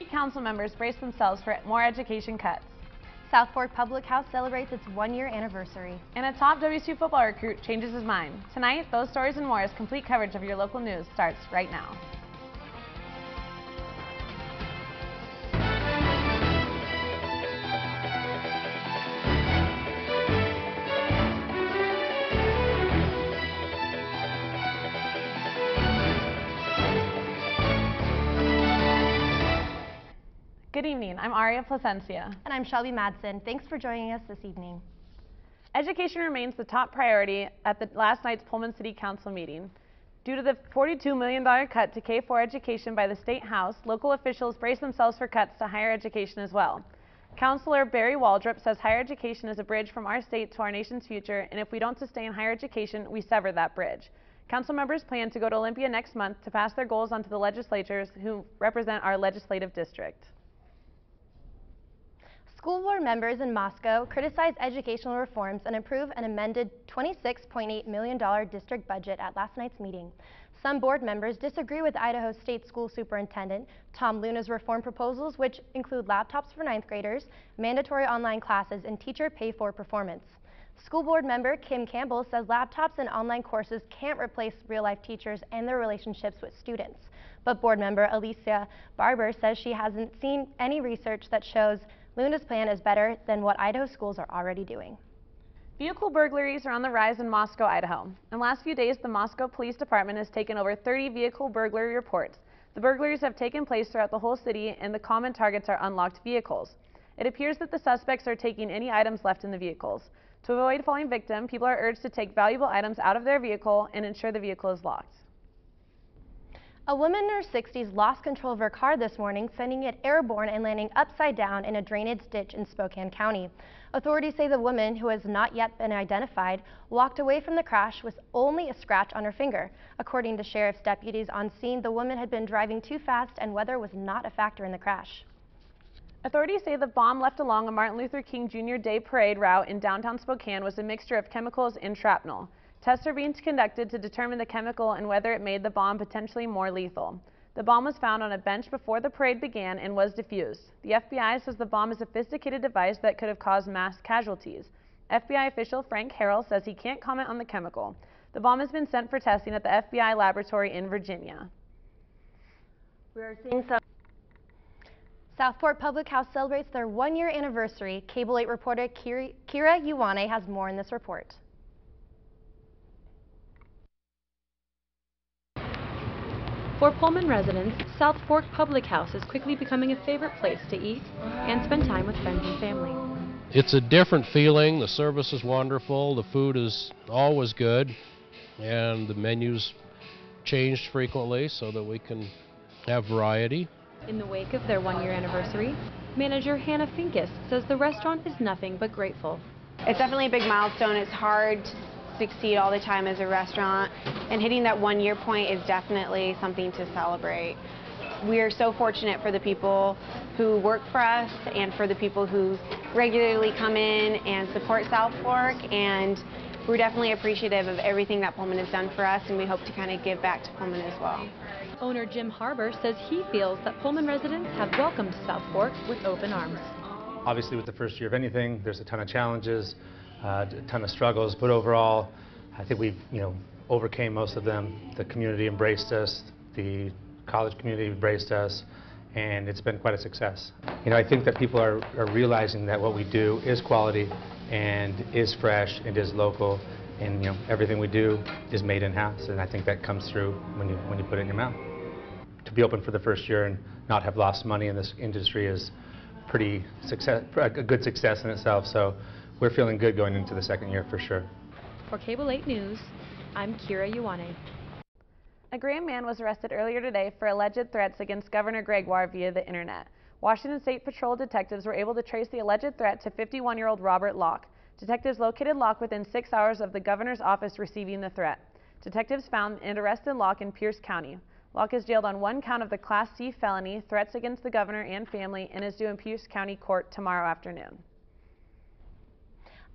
Council members brace themselves for more education cuts. South Fork Public House celebrates its one-year anniversary. And a top WSU football recruit changes his mind. Tonight, those stories and more as complete coverage of your local news starts right now. Good evening, I'm Aria, Placencia. And I'm Shelby, Madsen. Thanks for joining us this evening. Education remains the top priority at last night's Pullman City Council meeting. Due to the $42 million cut to K-4 education by the State House, local officials brace themselves for cuts to higher education as well. Councilor Barry Waldrop says higher education is a bridge from our state to our nation's future, and if we don't sustain higher education, we sever that bridge. Council members plan to go to Olympia next month to pass their goals onto the legislators who represent our legislative district. School board members in Moscow criticized educational reforms and approved an amended $26.8 million district budget at last night's meeting. Some board members disagree with Idaho State School Superintendent Tom Luna's reform proposals, which include laptops for 9th graders, mandatory online classes, and teacher pay-for performance. School board member Kim Campbell says laptops and online courses can't replace real-life teachers and their relationships with students. But board member Alicia Barber says she hasn't seen any research that shows Luna's plan is better than what Idaho schools are already doing. Vehicle burglaries are on the rise in Moscow, Idaho. In the last few days, the Moscow Police Department has taken over 30 vehicle burglary reports. The burglaries have taken place throughout the whole city, and the common targets are unlocked vehicles. It appears that the suspects are taking any items left in the vehicles. To avoid falling victim, people are urged to take valuable items out of their vehicle and ensure the vehicle is locked. A woman in her 60s lost control of her car this morning, sending it airborne and landing upside down in a drainage ditch in Spokane County. Authorities say the woman, who has not yet been identified, walked away from the crash with only a scratch on her finger. According to sheriff's deputies on scene, the woman had been driving too fast and weather was not a factor in the crash. Authorities say the bomb left along a Martin Luther King Jr. Day parade route in downtown Spokane was a mixture of chemicals and shrapnel. Tests are being conducted to determine the chemical and whether it made the bomb potentially more lethal. The bomb was found on a bench before the parade began and was defused. The FBI says the bomb is a sophisticated device that could have caused mass casualties. FBI official Frank Harrell says he can't comment on the chemical. The bomb has been sent for testing at the FBI laboratory in Virginia. We are seeing some. South Fork Public House celebrates their one-year anniversary. Cable 8 reporter Kira Ioane has more in this report. For Pullman residents, South Fork Public House is quickly becoming a favorite place to eat and spend time with friends and family. It's a different feeling. The service is wonderful. The food is always good. And the menus changed frequently so that we can have variety. In the wake of their one-year anniversary, manager Hannah Finkus says the restaurant is nothing but grateful. It's definitely a big milestone. It's hard to succeed all the time as a restaurant, and hitting that one-year point is definitely something to celebrate. We are so fortunate for the people who work for us and for the people who regularly come in and support South Fork, and we're definitely appreciative of everything that Pullman has done for us, and we hope to kind of give back to Pullman as well. Owner Jim Harbour says he feels that Pullman residents have welcomed South Fork with open arms. Obviously, with the first year of anything, there's a ton of challenges, a ton of struggles, but overall, I think we've, overcame most of them. The community embraced us, the college community embraced us, and it's been quite a success. I think that people are realizing that what we do is quality and is fresh and is local, and everything we do is made in-house, and I think that comes through when you put it in your mouth. To be open for the first year and not have lost money in this industry is a good success in itself, so we're feeling good going into the second year for sure. For Cable 8 News, I'm Kira Ioane. A Graham man was arrested earlier today for alleged threats against Governor Gregoire via the internet. Washington State Patrol detectives were able to trace the alleged threat to 51-year-old Robert Locke. Detectives located Locke within 6 hours of the governor's office receiving the threat. Detectives found and arrested Locke in Pierce County. Locke is jailed on one count of the Class C felony, threats against the governor and family, and is due in Pierce County Court tomorrow afternoon.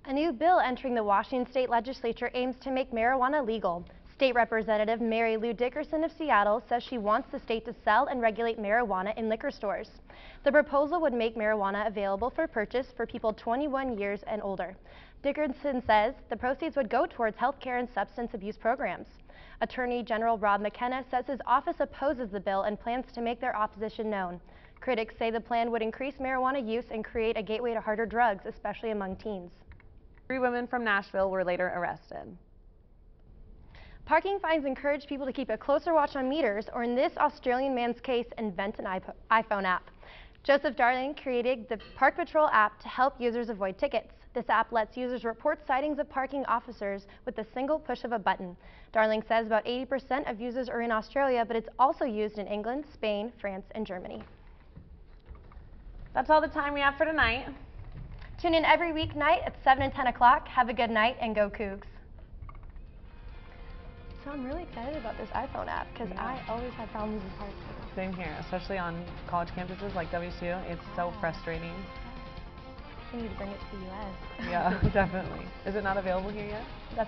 A new bill entering the Washington State Legislature aims to make marijuana legal. State Representative Mary Lou Dickerson of Seattle says she wants the state to sell and regulate marijuana in liquor stores. The proposal would make marijuana available for purchase for people 21 years and older. Dickerson says the proceeds would go towards health care and substance abuse programs. Attorney General Rob McKenna says his office opposes the bill and plans to make their opposition known. Critics say the plan would increase marijuana use and create a gateway to harder drugs, especially among teens. 3 women from Nashville were later arrested. Parking fines encourage people to keep a closer watch on meters, or in this Australian man's case, invent an iPhone app. Joseph Darling created the Park Patrol app to help users avoid tickets. This app lets users report sightings of parking officers with a single push of a button. Darling says about 80% of users are in Australia, but it's also used in England, Spain, France, and Germany. That's all the time we have for tonight. Tune in every weeknight at 7 and 10 o'clock. Have a good night and go Cougs. So I'm really excited about this iPhone app because I always have problems with parking. Same here, especially on college campuses like WSU. It's so frustrating. I need to bring it to the U.S. Yeah, definitely. Is it not available here yet? That's